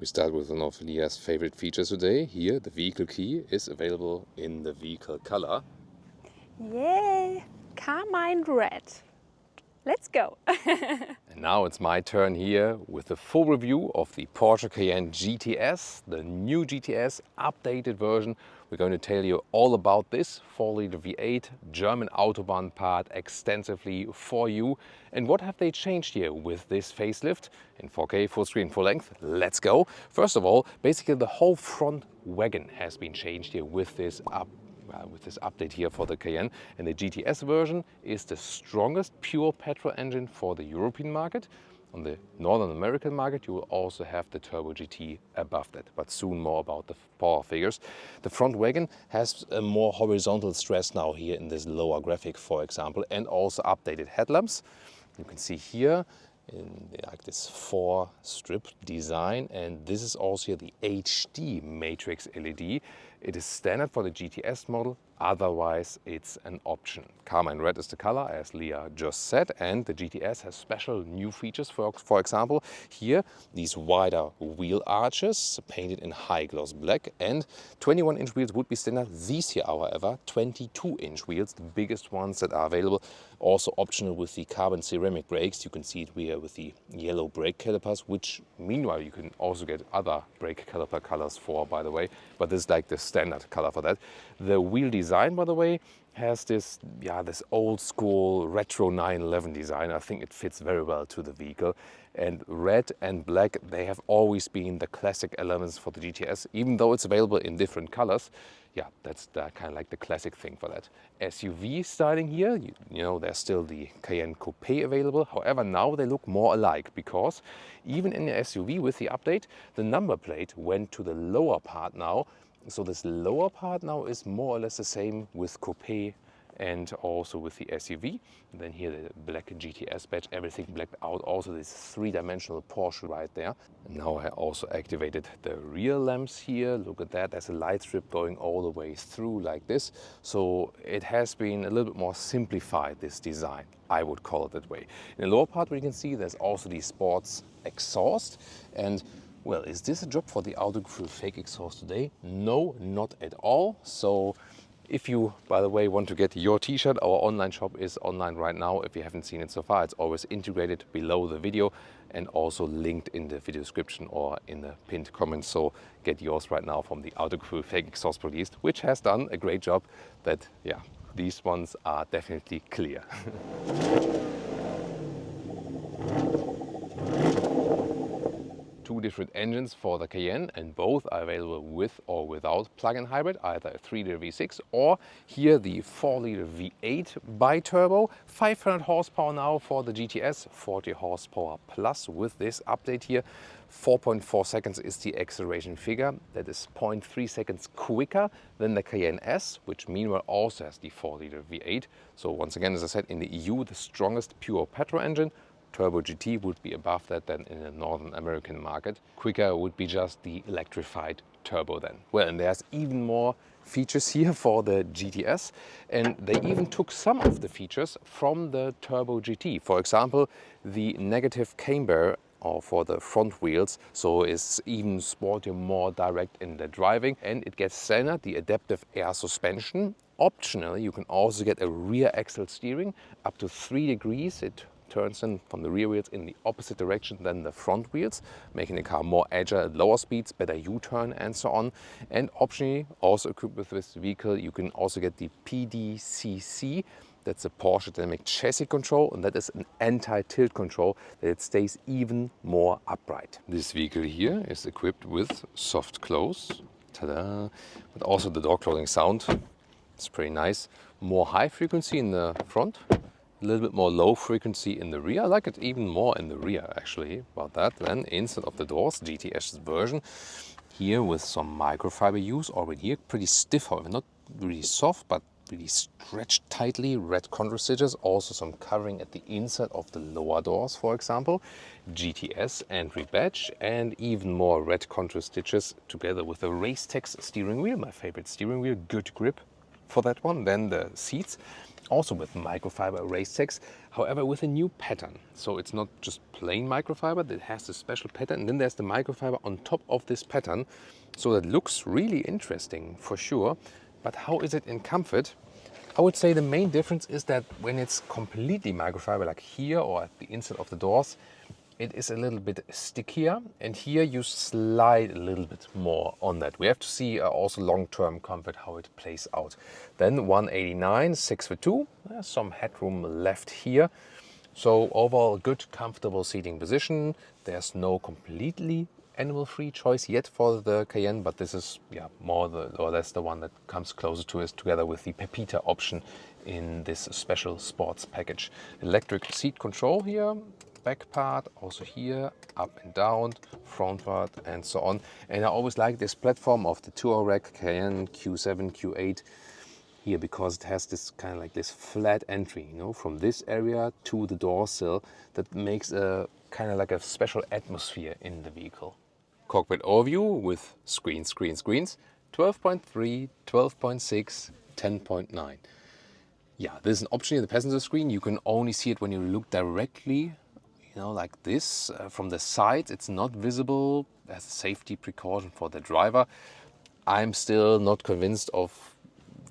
We start with one of Leah's favorite features today. Here, the vehicle key is available in the vehicle color. Yay! Carmine red. Let's go! And now it's my turn here with the full review of the Porsche Cayenne GTS, the new GTS updated version. We're going to tell you all about this 4-liter V8 German Autobahn part extensively for you. And what have they changed here with this facelift in 4K, full screen, full length? Let's go. First of all, basically the whole front wagon has been changed here with this update here for the Cayenne. And the GTS version is the strongest pure petrol engine for the European market. On the Northern American market, you will also have the Turbo GT above that, but soon more about the power figures. The front wagon has a more horizontal stress now here in this lower graphic, for example, and also updated headlamps. You can see here in like this 4-strip design, and this is also here the HD matrix LED. It is standard for the GTS model, otherwise it's an option. Carmine red is the color, as Leah just said, and the GTS has special new features. For example, here these wider wheel arches painted in high gloss black, and 21-inch wheels would be standard. These here, however, 22-inch wheels, the biggest ones that are available, also optional with the carbon ceramic brakes. You can see it here with the yellow brake calipers, which meanwhile you can also get other brake caliper colors for, by the way, but this is like the standard color for that. The wheel design, by the way, has this old school retro 911 design. I think it fits very well to the vehicle. And red and black, they have always been the classic elements for the GTS, even though it's available in different colors. Yeah, that's kind of like the classic thing for that. SUV styling here, you know, there's still the Cayenne Coupé available. However, now they look more alike, because even in the SUV with the update, the number plate went to the lower part now. So this lower part now is more or less the same with Coupé and also with the SUV. And then here the black GTS badge, everything blacked out. Also this 3-dimensional Porsche right there. And now I also activated the rear lamps here. Look at that, there's a light strip going all the way through like this. So it has been a little bit more simplified, this design, I would call it that way. In the lower part, where you can see there's also the sports exhaust. And well, is this a job for the Autogrill fake exhaust today? No, not at all. So if you, by the way, want to get your t-shirt, our online shop is online right now. If you haven't seen it so far, it's always integrated below the video and also linked in the video description or in the pinned comments. So get yours right now from the Autogrill fake exhaust released, which has done a great job. That, yeah, these ones are definitely clear. Two different engines for the Cayenne, and both are available with or without plug-in hybrid, either a 3-liter V6 or here the 4-liter V8 Biturbo. 500 horsepower now for the GTS, 40 horsepower plus with this update here. 4.4 seconds is the acceleration figure. That is 0.3 seconds quicker than the Cayenne S, which meanwhile also has the 4-liter V8. So once again, as I said, in the EU, the strongest pure petrol engine. Turbo GT would be above that than in the Northern American market. Quicker would be just the electrified turbo then. Well, and there's even more features here for the GTS, and they even took some of the features from the Turbo GT. For example, the negative camber or for the front wheels, so it's even sportier, more direct in the driving, and it gets standard the adaptive air suspension. Optionally, you can also get a rear axle steering up to 3 degrees. It turns in from the rear wheels in the opposite direction than the front wheels, making the car more agile at lower speeds, better U-turn and so on. And optionally, also equipped with this vehicle, you can also get the PDCC. That's a Porsche Dynamic Chassis Control, and that is an anti-tilt control that it stays even more upright. This vehicle here is equipped with soft close, ta-da, but also the door closing sound. It's pretty nice. More high frequency in the front, a little bit more low frequency in the rear. I like it even more in the rear, actually, about that. Then inside of the doors, GTS version, here with some microfiber use already here. Pretty stiff, however, not really soft, but really stretched tightly. Red contour stitches, also some covering at the inside of the lower doors, for example. GTS entry badge, and even more red contour stitches together with a Racetex steering wheel, my favorite steering wheel. Good grip, for that one. Then the seats, also with microfiber race text, however with a new pattern. So it's not just plain microfiber, it has a special pattern. And then there's the microfiber on top of this pattern. So that looks really interesting for sure. But how is it in comfort? I would say the main difference is that when it's completely microfiber, like here or at the inside of the doors, it is a little bit stickier, and here you slide a little bit more on that. We have to see also long-term comfort, how it plays out. Then 189, 6'2", some headroom left here. So overall good, comfortable seating position. There's no completely animal-free choice yet for the Cayenne, but this is more or less the one that comes closer to us, together with the Pepita option in this special sports package. Electric seat control here, back part, also here, up and down, frontward and so on. And I always like this platform of the Touareg Cayenne Q7, Q8 here, because it has this kind of like this flat entry, you know, from this area to the door sill, that makes a kind of like a special atmosphere in the vehicle. Cockpit overview with screens, 12.3, 12.6, 10.9. Yeah, there's an option in the passenger screen. You can only see it when you look directly, you know, like this. From the side, it's not visible as a safety precaution for the driver. I'm still not convinced of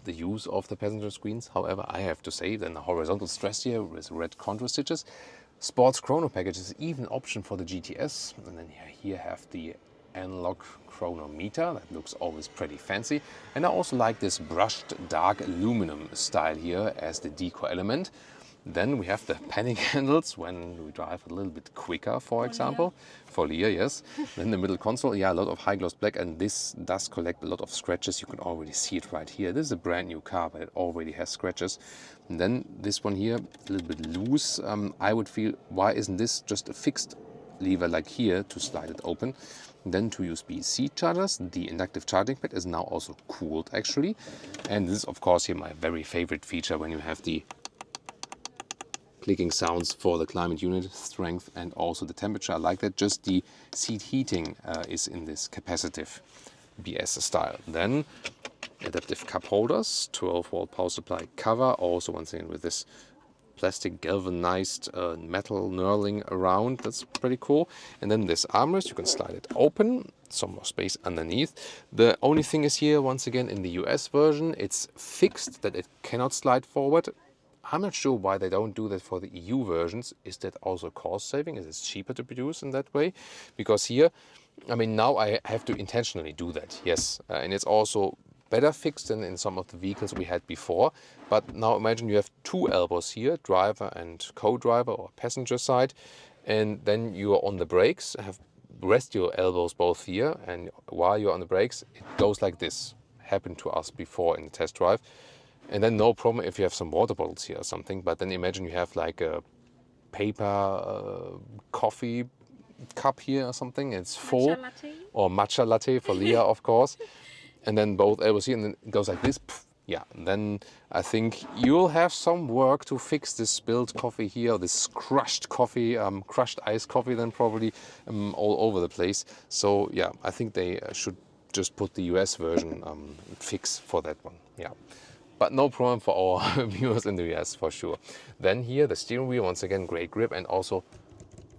the use of the passenger screens. However, I have to say, then the horizontal stress here with red contour stitches. Sports chrono package is even an option for the GTS. And then here have the analog chronometer. That looks always pretty fancy. And I also like this brushed dark aluminum style here as the decor element. Then we have the panic handles when we drive a little bit quicker, for example. For Lear, yes. Then the middle console, a lot of high gloss black, and this does collect a lot of scratches. You can already see it right here. This is a brand new car, but it already has scratches. And then this one here, a little bit loose. I would feel, why isn't this just a fixed lever like here to slide it open? Then 2 USB-C chargers. The inductive charging pad is now also cooled actually. And this is of course here my very favorite feature, when you have the clicking sounds for the climate unit, strength and also the temperature. I like that. Just the seat heating is in this capacitive BS style. Then adaptive cup holders, 12-volt power supply cover, also once again with this plastic galvanized metal knurling around. That's pretty cool. And then this armrest, you can slide it open, some more space underneath. The only thing is here, once again, in the US version, it's fixed that it cannot slide forward. I'm not sure why they don't do that for the EU versions. Is that also cost saving? Is it cheaper to produce in that way? Because here, I mean, now I have to intentionally do that, yes. And it's also better fixed than in some of the vehicles we had before. But now imagine you have 2 elbows here, driver and co-driver or passenger side. And then you are on the brakes, rest your elbows both here. And while you're on the brakes, it goes like this. Happened to us before in the test drive. And then no problem if you have some water bottles here or something. But then imagine you have like a paper coffee cup here or something. It's full. Matcha latte? Or matcha latte for Leah, of course. And then both elbows here, and then it goes like this. Yeah, and then I think you'll have some work to fix this spilled coffee here, this crushed coffee, crushed iced coffee then probably all over the place. So yeah, I think they should just put the US version fix for that one. Yeah. But no problem for our viewers in the US for sure. Then here the steering wheel, once again great grip, and also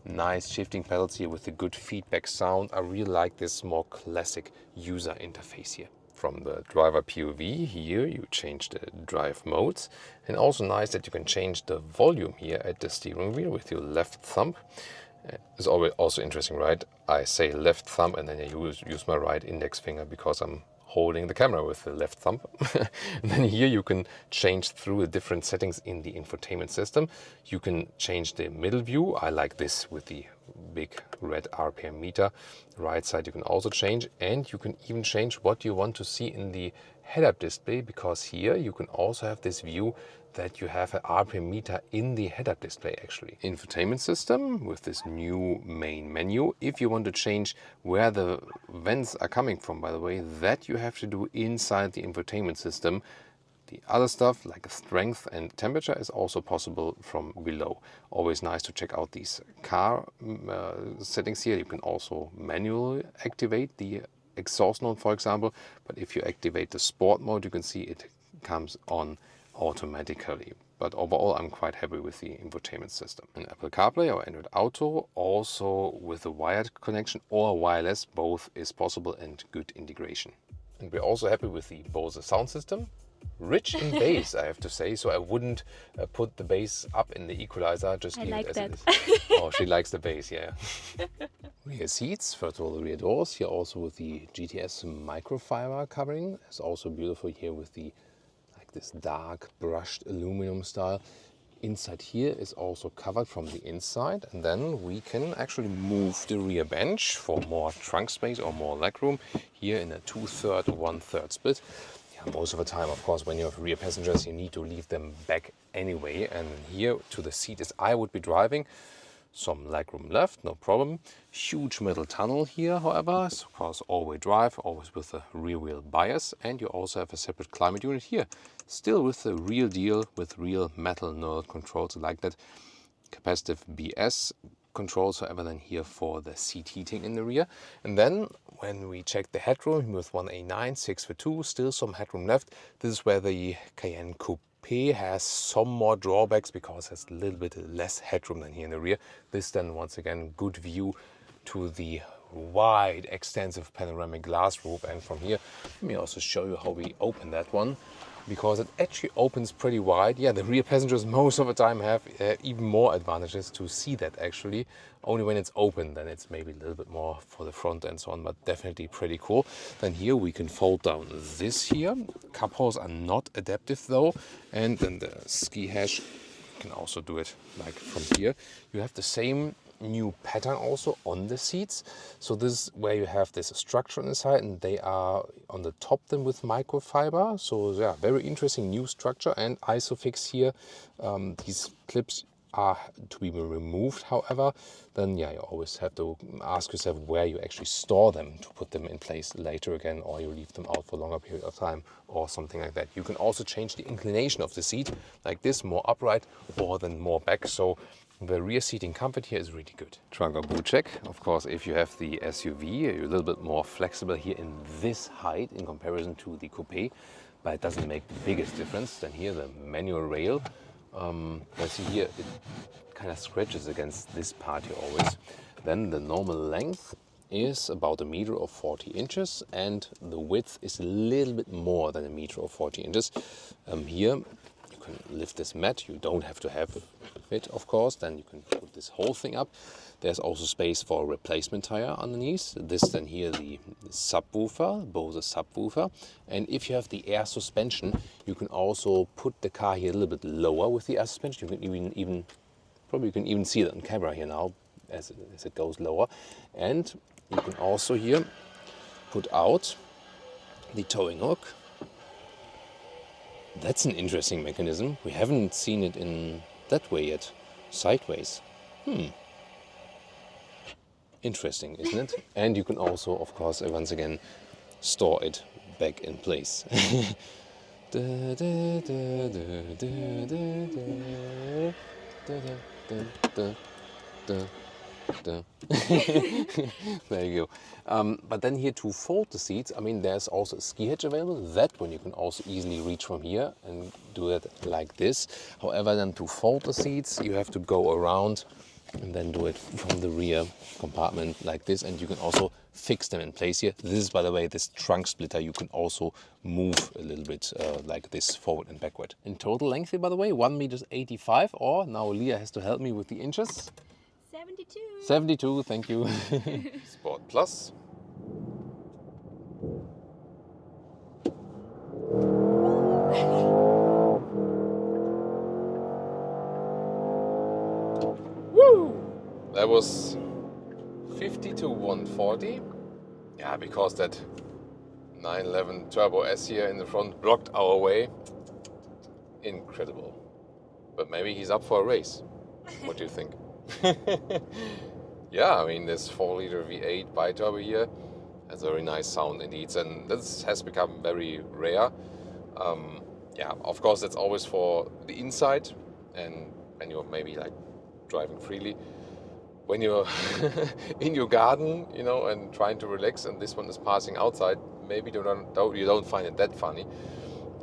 nice shifting pedals here with a good feedback sound. I really like this more classic user interface here. From the driver POV here you change the drive modes, and also nice that you can change the volume here at the steering wheel with your left thumb. It's always also interesting, right? I say left thumb and then I use my right index finger because I'm holding the camera with the left thumb. And then here you can change through the different settings in the infotainment system. You can change the middle view. I like this with the big red RPM meter. Right side you can also change, and you can even change what you want to see in the head-up display, because here you can also have this view that you have an RPM meter in the head-up display actually. Infotainment system with this new main menu. If you want to change where the vents are coming from, by the way, that you have to do inside the infotainment system. The other stuff like strength and temperature is also possible from below. Always nice to check out these car settings here. You can also manually activate the exhaust note, for example. But if you activate the sport mode, you can see it comes on automatically. But overall, I'm quite happy with the infotainment system. And Apple CarPlay or Android Auto, also with a wired connection or wireless, both is possible and good integration. And we're also happy with the BOSE sound system. Rich in bass, I have to say, so I wouldn't put the bass up in the equalizer, just leave it as it is. Oh, she likes the bass, yeah. Rear seats, first of all the rear doors, here also with the GTS microfiber covering. It's also beautiful here with the this dark brushed aluminum style. Inside here is also covered from the inside, and then we can actually move the rear bench for more trunk space or more legroom here in a 2/3, 1/3 split. Yeah, most of the time, of course, when you have rear passengers, you need to leave them back anyway, and here to the seat as I would be driving. Some legroom left, no problem. Huge middle tunnel here, however, so of course all-wheel drive, always with a rear wheel bias, and you also have a separate climate unit here, still with the real deal, with real metal knurled controls like that. Capacitive BS controls, however, then here for the seat heating in the rear. And then when we check the headroom with 1A9, 6x2, still some headroom left. This is where the Cayenne Coupe has some more drawbacks because it has a little bit less headroom than here in the rear. This then once again good view to the wide extensive panoramic glass roof, and from here let me also show you how we open that one, because it actually opens pretty wide. Yeah, the rear passengers most of the time have even more advantages to see that actually. Only when it's open, then it's maybe a little bit more for the front and so on, but definitely pretty cool. Then here we can fold down this here. Cup holes are not adaptive though. And then the ski hash, you can also do it like from here. You have the same new pattern also on the seats. So this is where you have this structure inside, and they are on the top then with microfiber. So yeah, very interesting new structure, and ISOFIX here. These clips are to be removed, however, then yeah, you always have to ask yourself where you actually store them to put them in place later again, or you leave them out for a longer period of time or something like that. You can also change the inclination of the seat like this, more upright or then more back. So the rear seating comfort here is really good. Trunk or boot check. Of course, if you have the SUV, you're a little bit more flexible here in this height in comparison to the coupe, but it doesn't make the biggest difference. Then here, the manual rail. Let's see here, it kind of scratches against this part here always. Then the normal length is about 1.40 meters, and the width is a little bit more than 1.40 meters. Here you can lift this mat. You don't have to have it, of course. Then you can put this whole thing up. There's also space for a replacement tire underneath. This then here the subwoofer, BOSE subwoofer. And if you have the air suspension, you can also put the car here a little bit lower with the air suspension. You can even see that on camera here now as it goes lower. And you can also here put out the towing hook. That's an interesting mechanism. We haven't seen it in that way yet, sideways. Interesting, isn't it? And you can also, of course, once again, store it back in place. There you go. But then here to fold the seats, I mean, there's also a ski hitch available. That one you can also easily reach from here and do it like this. However, then to fold the seats, you have to go around and then do it from the rear compartment like this, and you can also fix them in place here. This is, by the way, this trunk splitter. You can also move a little bit like this forward and backward. In total length here, by the way, 1.85 meters, or now Leah has to help me with the inches. 72. 72, thank you. Sport Plus. That was 50 to 140. Yeah, because that 911 Turbo S here in the front blocked our way. Incredible. But maybe he's up for a race. What do you think? Yeah, I mean, this 4-liter V8 Biturbo here has a very nice sound indeed, and this has become very rare. Yeah, of course, that's always for the inside and when you're maybe like driving freely. When you're in your garden, you know, and trying to relax, and this one is passing outside, maybe you don't find it that funny.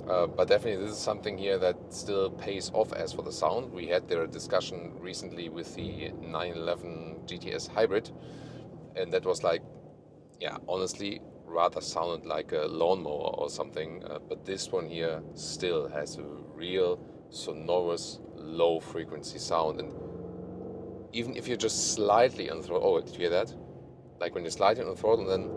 But definitely this is something here that still pays off as for the sound. We had their discussion recently with the 911 GTS hybrid, and that was like, yeah, honestly, rather sounded like a lawnmower or something. But this one here still has a real sonorous low frequency sound. And even if you're just slightly on the throttle, oh, did you hear that? Like when you're slightly on the throttle and then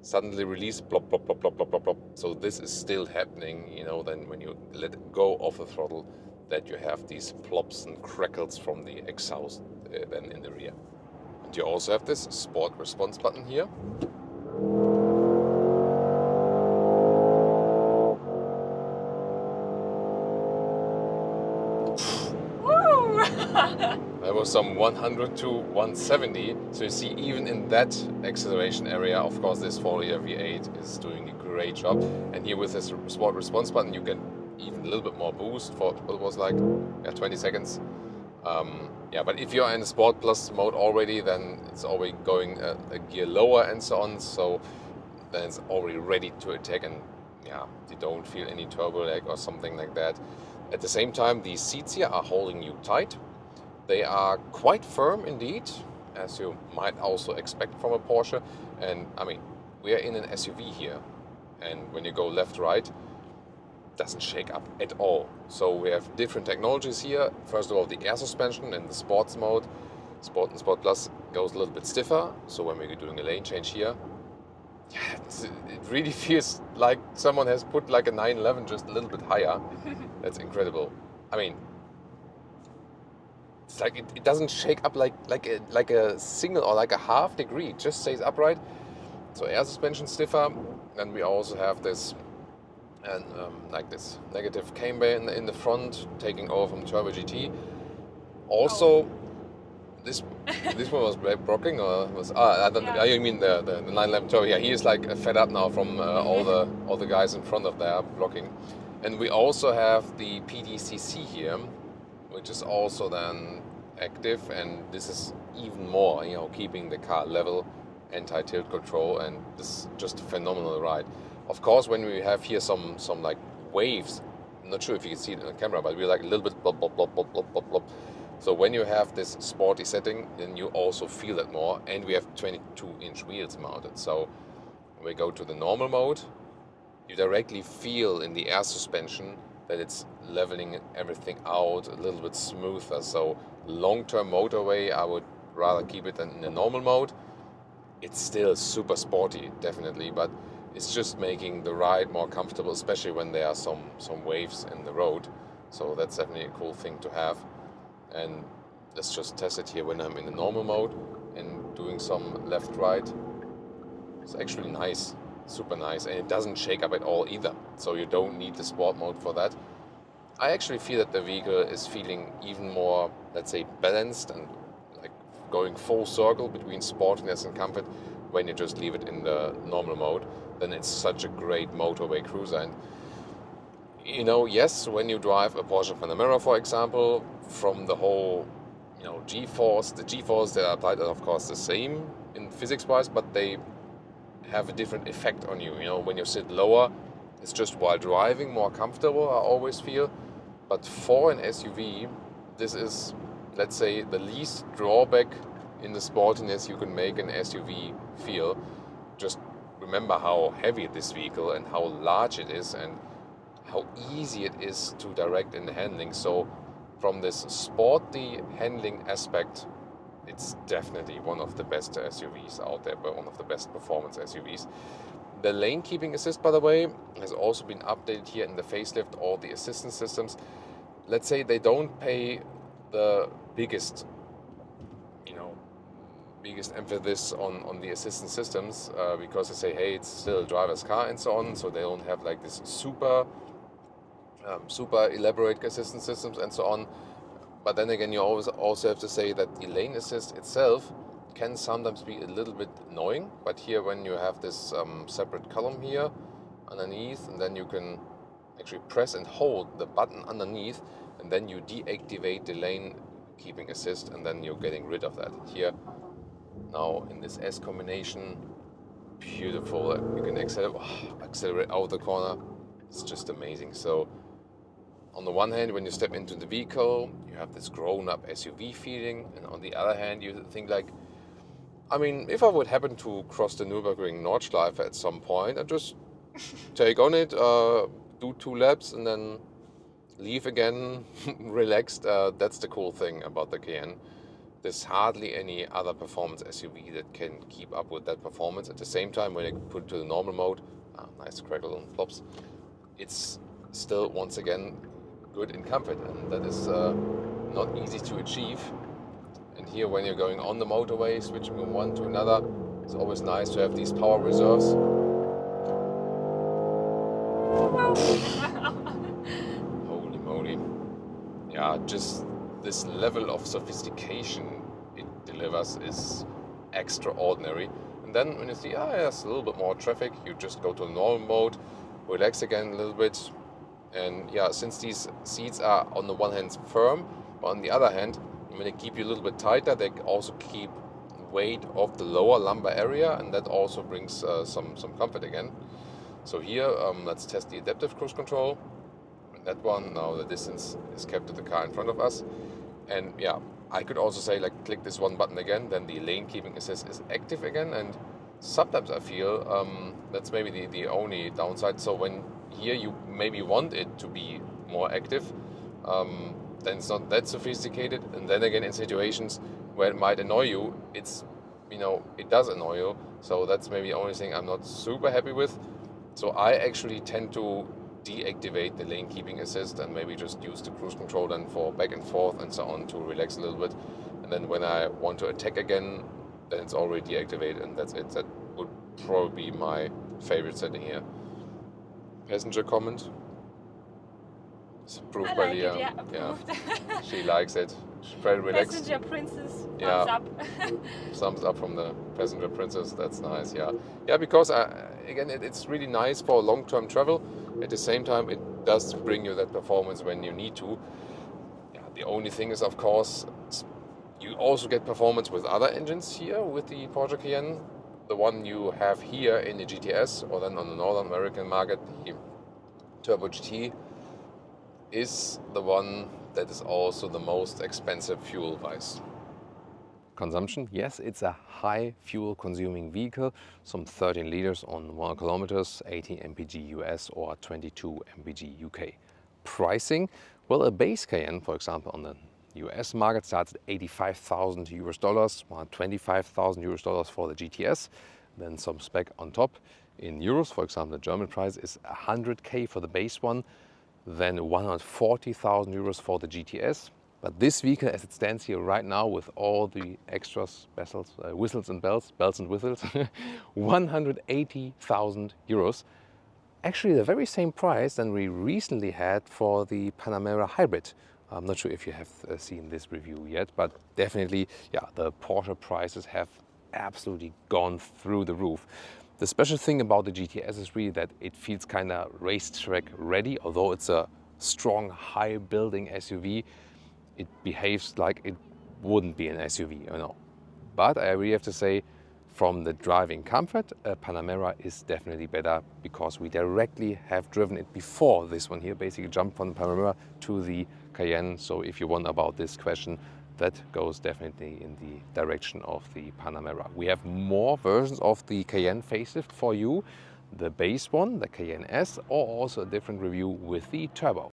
suddenly release, plop, plop, plop, plop, plop, plop, plop. So this is still happening, you know, then when you let go of the throttle, that you have these plops and crackles from the exhaust then in the rear. And you also have this sport response button here. That was some 100 to 170. So you see, even in that acceleration area, of course, this 4-liter V8 is doing a great job. And here with this sport response button, you get even a little bit more boost for what was like 20 seconds. Yeah, but if you're in the Sport Plus mode already, then it's already going a gear lower and so on. So then it's already ready to attack, and yeah, you don't feel any turbo lag or something like that. At the same time, these seats here are holding you tight. They are quite firm indeed, as you might also expect from a Porsche. And I mean, we are in an SUV here, and when you go left, right, doesn't shake up at all. So we have different technologies here. First of all, the air suspension in the sports mode, Sport and Sport Plus, goes a little bit stiffer. So when we're doing a lane change here, yeah, it really feels like someone has put like a 911 just a little bit higher. That's incredible. I mean, it's like it doesn't shake up like a single or like a half degree. It just stays upright. So air suspension stiffer. And we also have this and like this negative camber in the front, taking over from Turbo GT. Also, this one was blocking, or was I don't know. You mean the 911 Turbo? Yeah, he is like fed up now from all the guys in front of there blocking. And we also have the PDCC here, which is also then active, and this is even more, you know, keeping the car level, anti-tilt control, and this is just a phenomenal ride. Of course, when we have here some like waves, I'm not sure if you can see it in the camera, but we're like a little bit blop, blop, blop, blop, blop, blop, blop. So when you have this sporty setting, then you also feel it more, and we have 22-inch wheels mounted. So when we go to the normal mode, you directly feel in the air suspension that it's leveling everything out a little bit smoother. So long-term motorway, I would rather keep it in the normal mode. It's still super sporty, definitely, but it's just making the ride more comfortable, especially when there are some waves in the road. So that's definitely a cool thing to have. And let's just test it here when I'm in the normal mode and doing some left-right. It's actually nice, super nice, and it doesn't shake up at all either. So you don't need the sport mode for that. I actually feel that the vehicle is feeling even more, let's say, balanced and like going full circle between sportiness and comfort when you just leave it in the normal mode. Then it's such a great motorway cruiser. And you know, yes, when you drive a Porsche Panamera, for example, from the whole, you know, G-force, the G-force that are applied are of course the same in physics-wise, but they have a different effect on you. You know, when you sit lower, it's just while driving more comfortable, I always feel. But for an SUV, this is, let's say, the least drawback in the sportiness you can make an SUV feel. Just remember how heavy this vehicle and how large it is and how easy it is to direct in the handling. So from this sporty handling aspect, it's definitely one of the best SUVs out there, but one of the best performance SUVs. The lane keeping assist, by the way, has also been updated here in the facelift, all the assistance systems. Let's say they don't pay the biggest emphasis on the assistance systems because they say, hey, it's still a driver's car and so on, so they don't have like this super elaborate assistance systems and so on. But then again, you always also have to say that the lane assist itself can sometimes be a little bit annoying. But here, when you have this separate column here underneath, and then you can actually press and hold the button underneath, and then you deactivate the lane keeping assist, and then you're getting rid of that. Here, now in this S combination, beautiful. You can accelerate out of the corner. It's just amazing. So on the one hand, when you step into the vehicle, you have this grown-up SUV feeling, and on the other hand, you think like, I mean, if I would happen to cross the Nürburgring Nordschleife at some point, I'd just take on it, do 2 laps, and then leave again, relaxed. That's the cool thing about the Cayenne. There's hardly any other performance SUV that can keep up with that performance. At the same time, when you put it to the normal mode, nice crackle and flops, it's still, once again, good in comfort, and that is not easy to achieve. And here, when you're going on the motorway, switching from one to another, it's always nice to have these power reserves. Holy moly. Yeah, just this level of sophistication it delivers is extraordinary. And then when you see, there's a little bit more traffic, you just go to normal mode, relax again a little bit. And yeah, since these seats are on the one hand firm, but on the other hand, when they keep you a little bit tighter, they also keep weight of the lower lumbar area, and that also brings some comfort again. So here, let's test the adaptive cruise control. And that one, now the distance is kept to the car in front of us. And yeah, I could also say, like, click this one button again, then the lane keeping assist is active again. And sometimes I feel that's maybe the only downside. So when here you maybe want it to be more active, then it's not that sophisticated. And then again, in situations where it might annoy you, it's, it does annoy you. So that's maybe the only thing I'm not super happy with. So I actually tend to deactivate the lane keeping assist and maybe just use the cruise control then for back and forth and so on to relax a little bit. And then when I want to attack again, then it's already deactivated, and that's it. That would probably be my favorite setting here. Passenger comment. It's approved by Leah. Yeah, approved. Yeah. She likes it. She's very relaxed. Passenger princess, Yeah. thumbs up. Thumbs up from the passenger princess. That's nice. Yeah, yeah. Because again, it's really nice for long-term travel. At the same time, it does bring you that performance when you need to. Yeah. The only thing is, of course, you also get performance with other engines here with the Porsche Cayenne. The one you have here in the GTS, or then on the Northern American market, the Turbo GT, is the one that is also the most expensive fuel-wise. Consumption, yes, it's a high fuel consuming vehicle, some 13 liters on 1 kilometers, 18 mpg US or 22 mpg UK. Pricing, well, a base Cayenne, for example, on the US market starts at $85,000, while $25,000 for the GTS, then some spec on top. In euros, for example, the German price is 100k for the base one, then 140,000 euros for the GTS. But this vehicle, as it stands here right now with all the extras, whistles and bells and whistles, 180,000 euros. Actually the very same price than we recently had for the Panamera Hybrid. I'm not sure if you have seen this review yet, but definitely, yeah, the Porsche prices have absolutely gone through the roof. The special thing about the GTS is really that it feels kind of racetrack ready. Although it's a strong, high building SUV, it behaves like it wouldn't be an SUV, But I really have to say, from the driving comfort, Panamera is definitely better, because we directly have driven it before this one here, basically jumped from the Panamera to the Cayenne. So if you wonder about this question, that goes definitely in the direction of the Panamera. We have more versions of the Cayenne facelift for you, the base one, the Cayenne S, or also a different review with the Turbo.